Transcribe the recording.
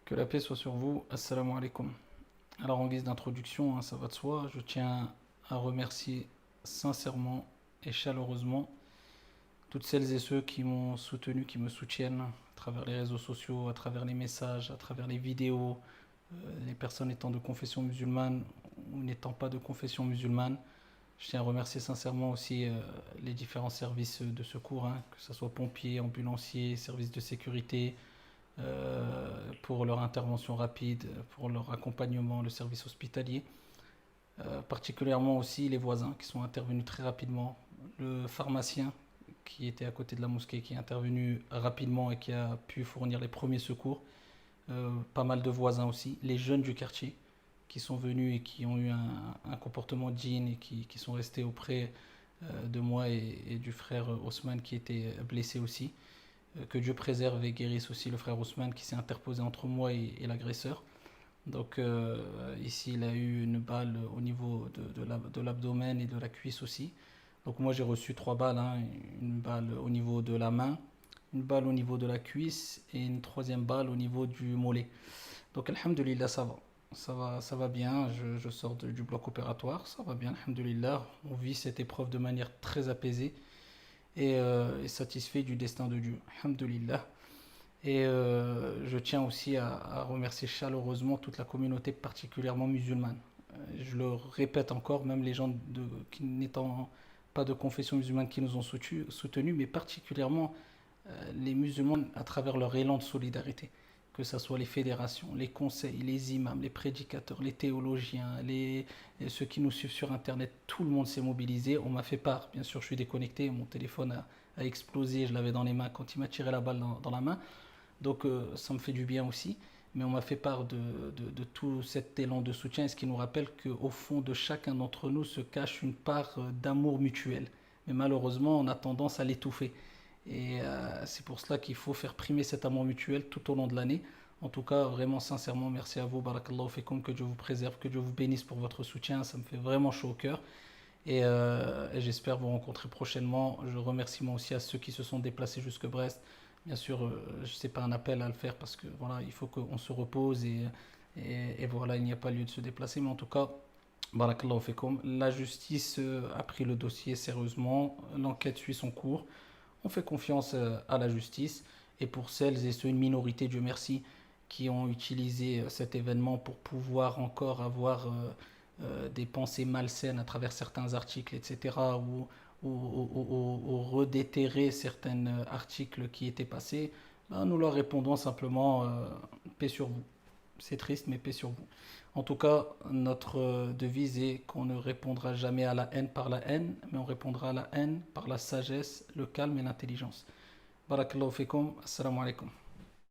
Que la paix soit sur vous. Assalamu alaikum. Alors en guise d'introduction, ça va de soi, je tiens à remercier sincèrement et chaleureusement toutes celles et ceux qui m'ont soutenu, qui me soutiennent à travers les réseaux sociaux, à travers les messages, à travers les vidéos, les personnes étant de confession musulmane ou n'étant pas de confession musulmane. Je tiens à remercier sincèrement aussi les différents services de secours, que ce soit pompiers, ambulanciers, services de sécurité, pour leur intervention rapide, pour leur accompagnement, le service hospitalier. Particulièrement aussi les voisins qui sont intervenus très rapidement, le pharmacien qui était à côté de la mosquée qui est intervenu rapidement et qui a pu fournir les premiers secours, pas mal de voisins aussi, les jeunes du quartier qui sont venus et qui ont eu un comportement digne et qui sont restés auprès de moi et du frère Osman qui était blessé aussi. Que Dieu préserve et guérisse aussi le frère Ousmane qui s'est interposé entre moi et l'agresseur. Donc ici il a eu une balle au niveau de l'abdomen et de la cuisse aussi. Donc moi j'ai reçu trois balles, une balle au niveau de la main, une balle au niveau de la cuisse et une troisième balle au niveau du mollet. Donc alhamdulillah ça va. Ça va bien, je sors du bloc opératoire, ça va bien, alhamdulillah. On vit cette épreuve de manière très apaisée et satisfait du destin de Dieu, alhamdulillah. Et je tiens aussi à remercier chaleureusement toute la communauté, particulièrement musulmane. Je le répète encore, même les gens qui n'étant pas de confession musulmane qui nous ont soutenus, mais particulièrement les musulmans à travers leur élan de solidarité. Que ce soit les fédérations, les conseils, les imams, les prédicateurs, les théologiens, ceux qui nous suivent sur Internet, tout le monde s'est mobilisé. On m'a fait part, bien sûr, je suis déconnecté, mon téléphone a explosé, je l'avais dans les mains quand il m'a tiré la balle dans la main. Donc ça me fait du bien aussi. Mais on m'a fait part de tout cet élan de soutien, et ce qui nous rappelle qu'au fond de chacun d'entre nous se cache une part d'amour mutuel. Mais malheureusement, on a tendance à l'étouffer. Et c'est pour cela qu'il faut faire primer cet amour mutuel tout au long de l'année. En tout cas, vraiment sincèrement, merci à vous, barakallahu fikum, que Dieu vous préserve, que Dieu vous bénisse pour votre soutien, ça me fait vraiment chaud au cœur. Et j'espère vous rencontrer prochainement. Je remercie moi aussi à ceux qui se sont déplacés jusque Brest. Bien sûr, je sais pas un appel à le faire parce que voilà, il faut qu'on se repose et voilà, il n'y a pas lieu de se déplacer. Mais en tout cas, barakallahu fikum, la justice a pris le dossier sérieusement, l'enquête suit son cours. On fait confiance à la justice et pour celles et ceux, une minorité, Dieu merci, qui ont utilisé cet événement pour pouvoir encore avoir des pensées malsaines à travers certains articles, etc., ou redéterrer certains articles qui étaient passés, ben, nous leur répondons simplement paix sur vous. C'est triste, mais paix sur vous. En tout cas, notre devise est qu'on ne répondra jamais à la haine par la haine, mais on répondra à la haine par la sagesse, le calme et l'intelligence. Barakallahu fikum, assalamu alaikum.